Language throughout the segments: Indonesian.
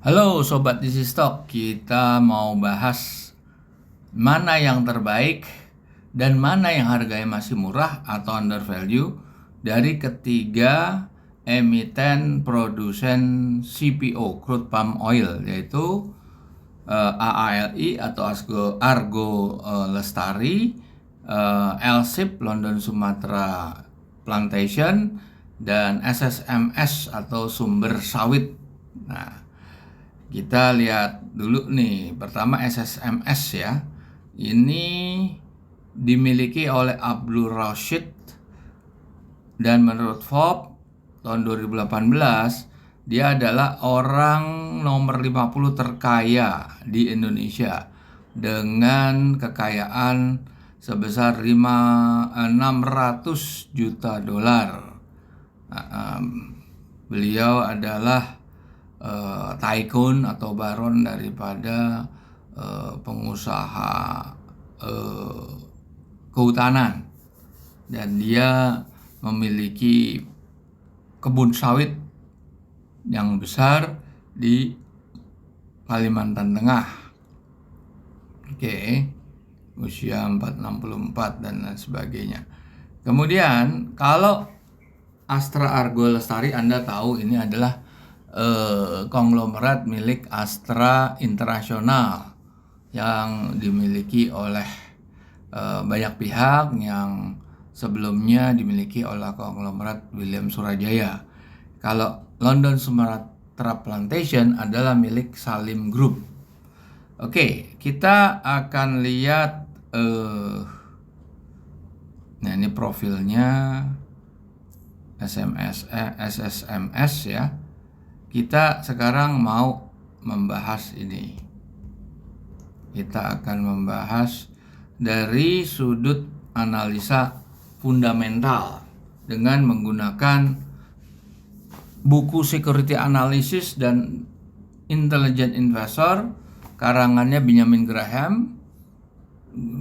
Halo Sobat Easy Stock, kita mau bahas mana yang terbaik dan mana yang harganya masih murah atau under value dari ketiga emiten produsen CPO, crude palm oil, yaitu AALI atau Argo Lestari, LSIP London Sumatra Plantation, dan SSMS atau Sumber Sawit. Nah, kita lihat dulu nih, pertama SSMS ya. Ini dimiliki oleh Abdul Rashid dan menurut Forbes tahun 2018 dia adalah orang nomor 50 terkaya di Indonesia dengan kekayaan sebesar 600 juta dolar. Nah, beliau adalah tycoon atau baron daripada pengusaha kehutanan, dan dia memiliki kebun sawit yang besar di Kalimantan Tengah. Usia 464 dan lain sebagainya. Kemudian kalau Astra Argo Lestari, Anda tahu ini adalah konglomerat milik Astra International yang dimiliki oleh banyak pihak, yang sebelumnya dimiliki oleh konglomerat William Surajaya. Kalau London Sumatra Plantation adalah milik Salim Group. Oke, kita akan lihat nah ini profilnya SSMS ya. Kita sekarang mau membahas ini. Kita akan membahas dari sudut analisa fundamental dengan menggunakan buku Security Analysis dan Intelligent Investor karangannya Benjamin Graham,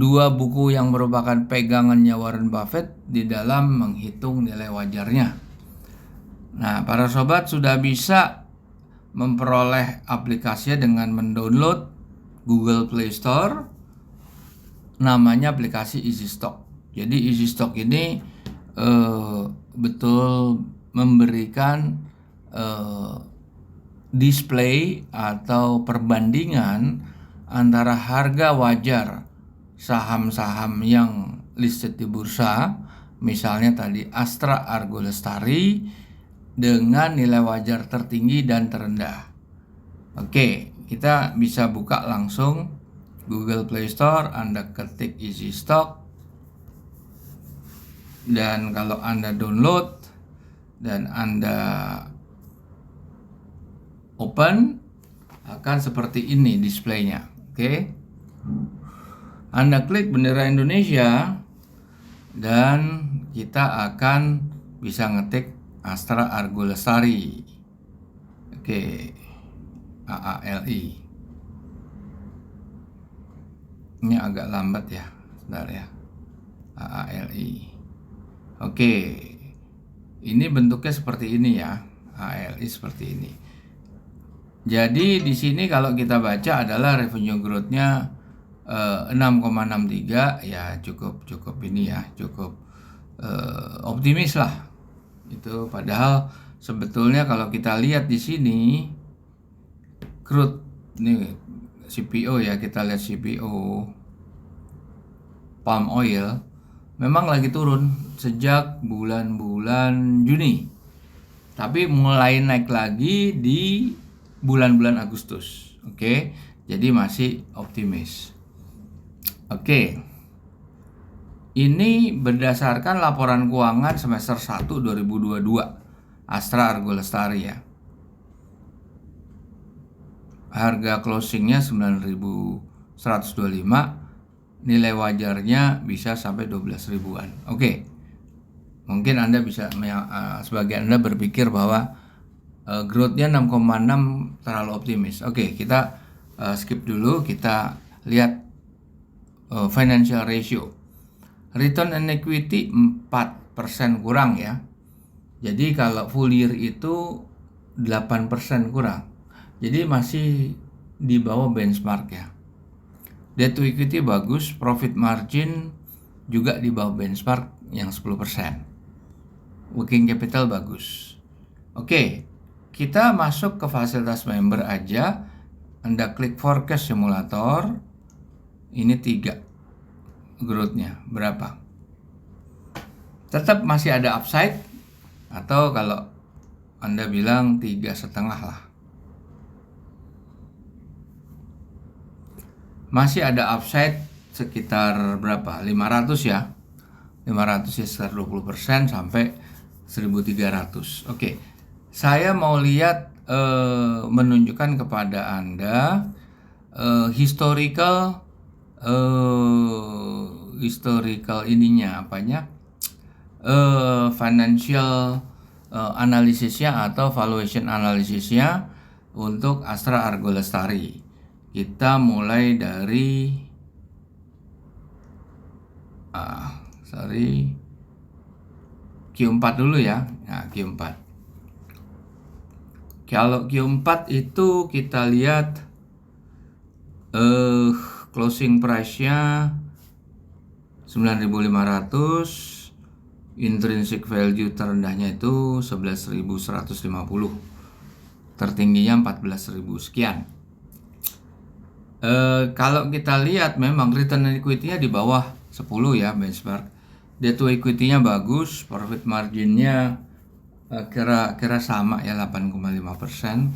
dua buku yang merupakan pegangannya Warren Buffett di dalam menghitung nilai wajarnya. Nah, para sobat sudah bisa memperoleh aplikasinya dengan mendownload Google Play Store, namanya aplikasi Easy Stock. Jadi Easy Stock ini betul memberikan display atau perbandingan antara harga wajar saham-saham yang listed di bursa, misalnya tadi Astra Argo Lestari, dengan nilai wajar tertinggi dan terendah. Oke, kita bisa buka langsung Google Play Store, Anda ketik Easy Stock, dan kalau Anda download dan Anda open, akan seperti ini displaynya. Oke, Anda klik bendera Indonesia dan kita akan bisa ngetik Astra Argo Lestari. Oke, AALI. Ini agak lambat ya, sebentar ya. AALI. Oke, ini bentuknya seperti ini ya. AALI seperti ini. Jadi di sini kalau kita baca adalah revenue growth-nya 6,63 ya, cukup ini ya, cukup optimis lah. Itu padahal sebetulnya kalau kita lihat di sini crude ini CPO ya, kita lihat CPO palm oil memang lagi turun sejak bulan-bulan Juni, tapi mulai naik lagi di bulan-bulan Agustus. Oke, jadi masih optimis. Oke, ini berdasarkan laporan keuangan semester 1 2022 Astra Argo Lestari ya. Harga closingnya 9.125, nilai wajarnya bisa sampai 12 ribuan. Oke, mungkin Anda bisa sebagian Anda berpikir bahwa growth-nya 6,6 terlalu optimis. Oke, kita skip dulu, kita lihat financial ratio. Return on equity 4% kurang ya. Jadi kalau full year itu 8% kurang. Jadi masih di bawah benchmark ya. Debt to equity bagus, profit margin juga di bawah benchmark yang 10%. Working capital bagus. Oke, kita masuk ke fasilitas member aja. Anda klik forecast simulator. Ini 3 growth-nya berapa? Tetap masih ada upside, atau kalau Anda bilang 3,5 lah. Masih ada upside sekitar berapa? 500 ya. 500 ya, sekitar 20% sampai 1.300. Oke. Saya mau lihat menunjukkan kepada Anda historical ininya apanya? Financial analisisnya atau valuation analisisnya untuk Astra Argo Lestari. Kita mulai dari Q4 dulu ya. Nah, Q4. Kalau Q4 itu kita lihat closing price-nya 9.500, intrinsic value terendahnya itu 11.150, tertingginya 14.000 sekian. Kalau kita lihat memang return on equity-nya di bawah 10 ya benchmark. Debt to equity-nya bagus, profit margin-nya kira-kira sama ya 8,5%.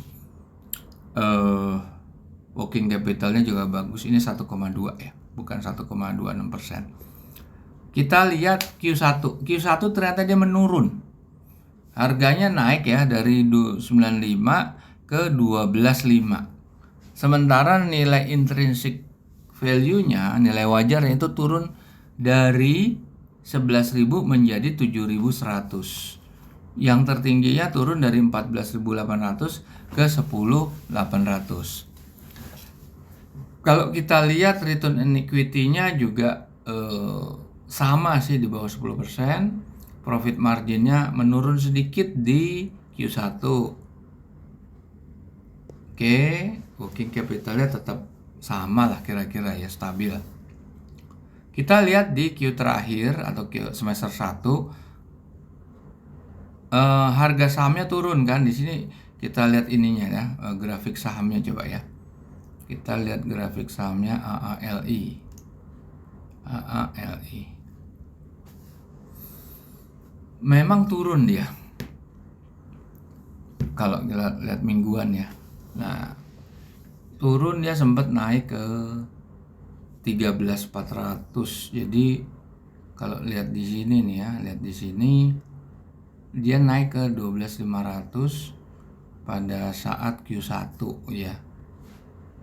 Working capital-nya juga bagus, ini 1,2 ya, bukan 1,26%. Kita lihat Q1 ternyata dia menurun. Harganya naik ya dari 95 ke 12,5. Sementara nilai intrinsic value-nya, nilai wajarnya itu turun dari 11.000 menjadi 7.100. Yang tertingginya turun dari 14.800 ke 10.800. Kalau kita lihat return on equity-nya juga sama sih di bawah 10%. Profit margin-nya menurun sedikit di Q1. Oke, working capital-nya tetap sama lah kira-kira ya, stabil. Kita lihat di Q terakhir atau Q semester 1, harga sahamnya turun kan. Di sini kita lihat ininya ya, grafik sahamnya coba ya. Kita lihat grafik sahamnya AALI. Memang turun dia. Kalau kita lihat mingguan ya. Nah, turun dia sempat naik ke 13.400. Jadi kalau lihat di sini nih ya, lihat di sini dia naik ke 12.500 pada saat Q1 ya.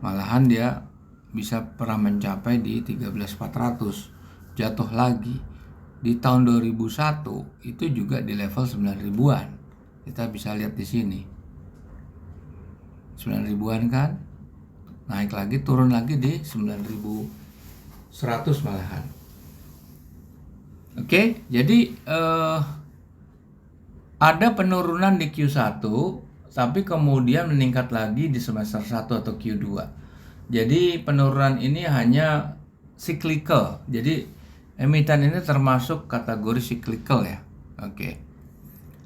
Malahan dia bisa pernah mencapai di 13.400, jatuh lagi. Di tahun 2001 itu juga di level 9.000-an. Kita bisa lihat di sini. 9.000-an kan? Naik lagi, turun lagi di 9.100 malahan. Oke, jadi ada penurunan di Q1, tapi kemudian meningkat lagi di semester 1 atau Q2. Jadi penurunan ini hanya cyclical. Jadi emiten ini termasuk kategori cyclical ya. Oke.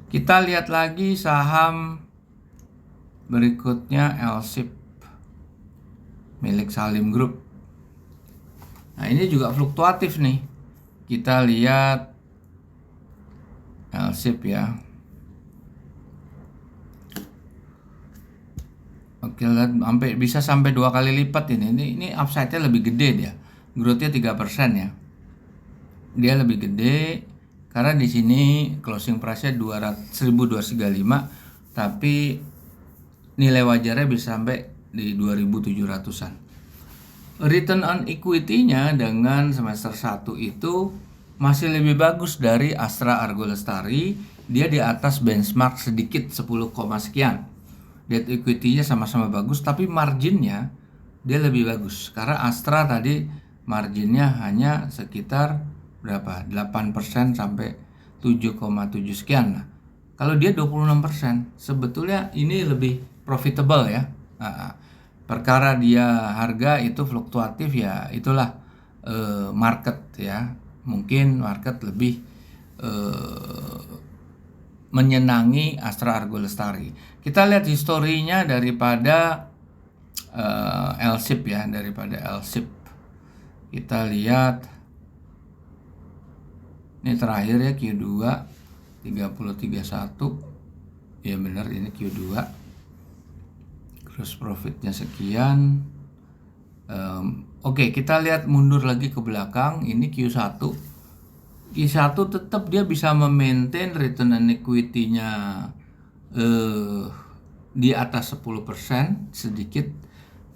Kita lihat lagi saham berikutnya, LSIP milik Salim Group. Nah, ini juga fluktuatif nih. Kita lihat LSIP ya. Oke, lihat bisa sampai 2 kali lipat ini. Ini upside-nya lebih gede dia. Growth-nya 3% ya. Dia lebih gede karena di sini closing price-nya 1.235, tapi nilai wajarnya bisa sampai di 2.700-an. Return on equity-nya dengan semester 1 itu masih lebih bagus dari Astra Argo Lestari. Dia di atas benchmark sedikit 10, sekian. Debt equity-nya sama-sama bagus, tapi marginnya dia lebih bagus. Karena Astra tadi marginnya hanya sekitar berapa? 8% sampai 7,7 sekian. Nah, kalau dia 26%, sebetulnya ini lebih profitable ya. Perkara dia harga itu fluktuatif ya, itulah market ya. Mungkin market lebih menyenangi Astra Argo Lestari. Kita lihat historinya daripada LSIP ya, daripada LSIP. Kita lihat ini terakhir ya, Q2 3031. Ya benar, ini Q2. Gross profitnya sekian. Oke, kita lihat mundur lagi ke belakang. Ini Q1. Q1 tetap dia bisa memaintain return on equity-nya di atas 10%, sedikit.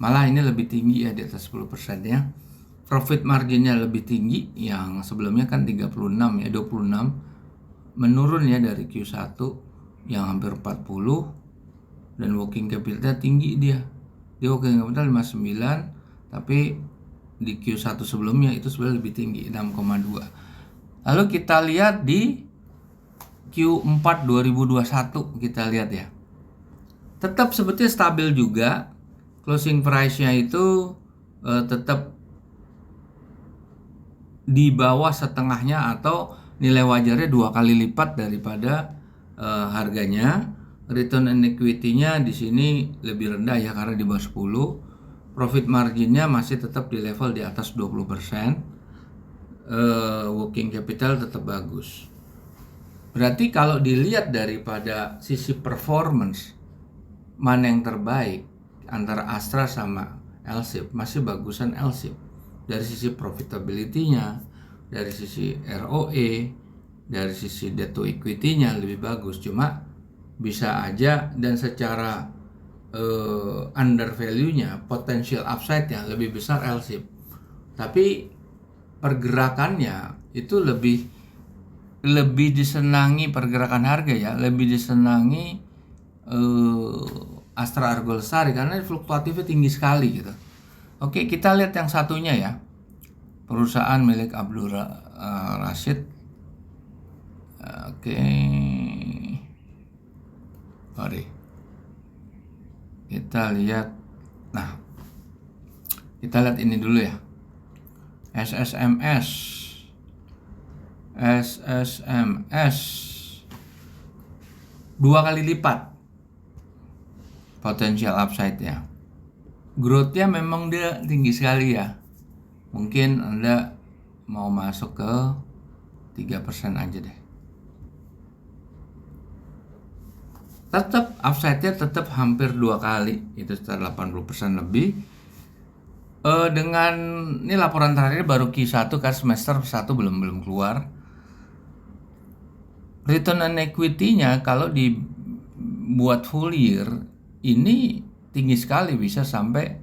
Malah ini lebih tinggi ya, di atas 10% ya. Profit marginnya lebih tinggi, yang sebelumnya kan 36 ya, 26. Menurun ya dari Q1 yang hampir 40. Dan working capital tinggi dia. Dia working capital 59, tapi di Q1 sebelumnya itu sebenarnya lebih tinggi, 6,2. Lalu kita lihat di Q4 2021, kita lihat ya. Tetap sebetulnya stabil juga. Closing price-nya itu tetap di bawah setengahnya atau nilai wajarnya 2 kali lipat daripada harganya. Return on equity-nya di sini lebih rendah ya, karena di bawah 10. Profit marginnya masih tetap di level di atas 20%. Working capital tetap bagus. Berarti kalau dilihat daripada sisi performance, mana yang terbaik antara Astra sama LSIP, masih bagusan LSIP. Dari sisi profitability-nya, dari sisi ROE, dari sisi debt to equity-nya lebih bagus. Cuma bisa aja dan secara under value-nya, potential upside-nya lebih besar LSIP. Tapi pergerakannya itu lebih disenangi pergerakan harga ya, lebih disenangi Astra Argo Lestari karena fluktuatifnya tinggi sekali gitu. Oke, kita lihat yang satunya ya, perusahaan milik Abdul Rashid. Oke, sorry, kita lihat. Nah, kita lihat ini dulu ya, SSMS 2 kali lipat potensial upside-nya. Growth-nya memang dia tinggi sekali ya. Mungkin Anda mau masuk ke 3% aja deh. Tetap upside-nya tetap hampir 2 kali, itu sekitar 80% lebih. Dengan ini laporan terakhir baru Q1 kan, semester 1 belum keluar. Return on equity-nya kalau dibuat full year ini tinggi sekali, bisa sampai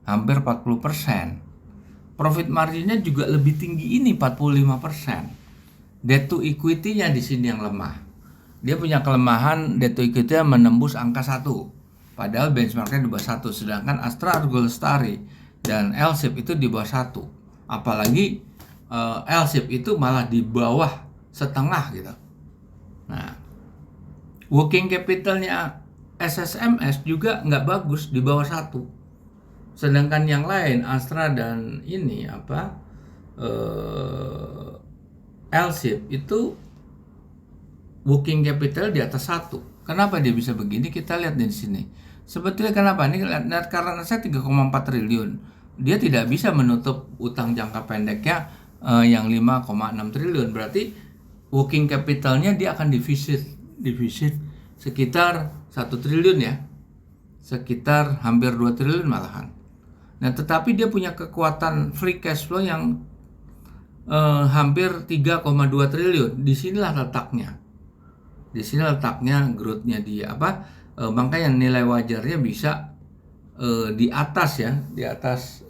hampir 40%. Profit marginnya juga lebih tinggi, ini 45%. Debt to equity-nya di sini yang lemah. Dia punya kelemahan debt to equity-nya menembus angka 1. Padahal benchmarknya di bawah 1. Sedangkan Astra Argo Lestari dan LSIP itu di bawah 1. Apalagi LSIP itu malah di bawah setengah gitu. Nah, working capital-nya SSMS juga nggak bagus, di bawah 1. Sedangkan yang lain, Astra dan ini LSIP itu working capital di atas 1. Kenapa dia bisa begini? Kita lihat di sini. Sebetulnya kenapa? Ini net current asset 3,4 triliun. Dia tidak bisa menutup utang jangka pendeknya yang 5,6 triliun. Berarti working capitalnya dia akan defisit sekitar 1 triliun ya. Sekitar hampir 2 triliun malahan. Nah, tetapi dia punya kekuatan free cash flow yang hampir 3,2 triliun. Disinilah letaknya. Di sini letaknya growth-nya dia makanya nilai wajarnya bisa di atas ya, di atas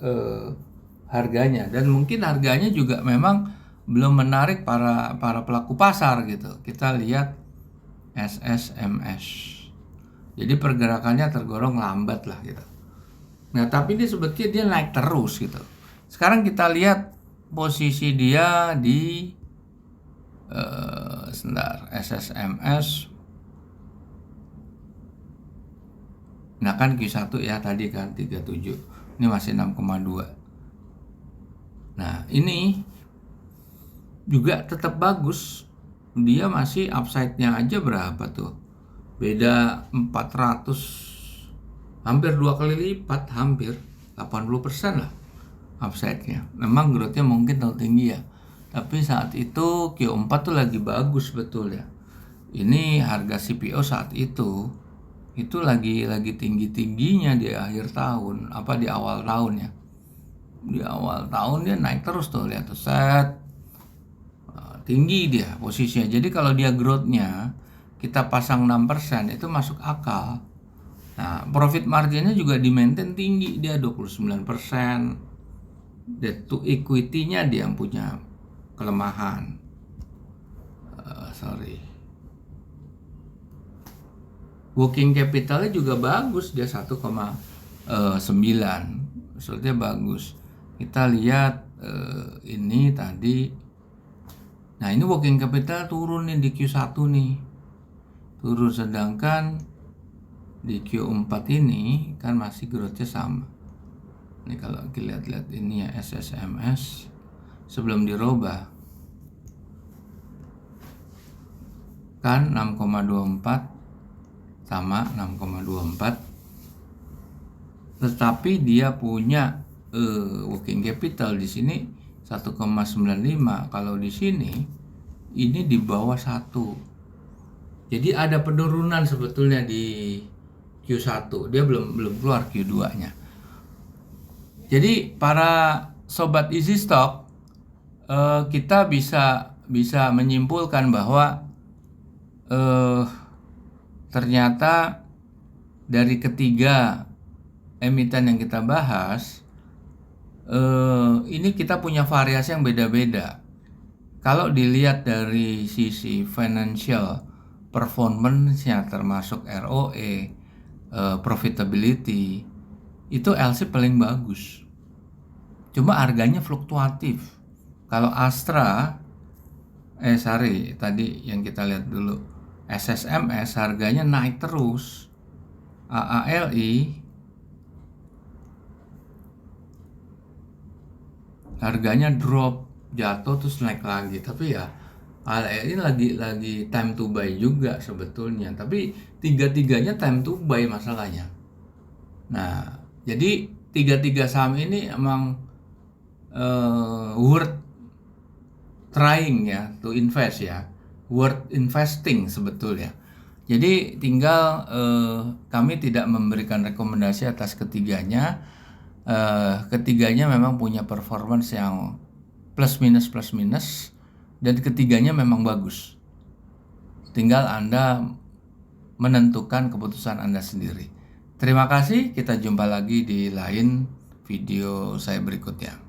harganya, dan mungkin harganya juga memang belum menarik para pelaku pasar gitu. Kita lihat SSMS. Jadi pergerakannya tergolong lambat lah gitu. Nah, tapi dia sebetulnya dia naik terus gitu. Sekarang kita lihat posisi dia di sebentar, SSMS Nah kan Q1 ya tadi kan 37, ini masih 6,2. Nah ini juga tetap bagus, dia masih upside-nya aja berapa tuh, beda 400, hampir 2 kali lipat, hampir 80% lah upside-nya. Memang growth-nya mungkin terlalu tinggi ya, tapi saat itu Q4 tuh lagi bagus betul ya. Ini harga CPO saat itu lagi tinggi-tingginya di akhir tahun, di awal tahun ya. Di awal tahun dia naik terus tuh, lihat tuh, set. Tinggi dia posisinya. Jadi kalau dia growth-nya kita pasang 6% itu masuk akal. Nah, profit marginnya juga di-maintain tinggi, dia 29%. Debt to equity-nya dia yang punya kelemahan. Working capital-nya juga bagus, dia 1,9. Maksudnya bagus. Kita lihat ini tadi. Nah, ini working capital turun nih di Q1 nih. Turun, sedangkan di Q4 ini kan masih growth-nya sama. Ini kalau kita lihat ini ya, SSMS sebelum dirubah kan 6,24 sama 6,24, tetapi dia punya working capital di sini 1,95. Kalau di sini ini di bawah 1. Jadi ada penurunan sebetulnya di Q1. Dia belum keluar Q2-nya. Jadi para sobat Easy Stock, kita bisa menyimpulkan bahwa ternyata dari ketiga emiten yang kita bahas, ini kita punya variasi yang beda-beda. Kalau dilihat dari sisi financial performance-nya, termasuk ROE, profitability, itu LC paling bagus. Cuma harganya fluktuatif. Kalau Astra, tadi yang kita lihat dulu, SSMS harganya naik terus. AALI harganya drop, jatuh terus naik lagi. Tapi ya AALI lagi time to buy juga sebetulnya. Tapi tiga-tiganya time to buy masalahnya. Nah, jadi tiga saham ini emang worth trying ya, to invest ya, worth investing sebetulnya. Jadi tinggal kami tidak memberikan rekomendasi atas ketiganya. Ketiganya memang punya performance yang plus minus dan ketiganya memang bagus. Tinggal Anda menentukan keputusan Anda sendiri. Terima kasih, kita jumpa lagi di lain video saya berikutnya.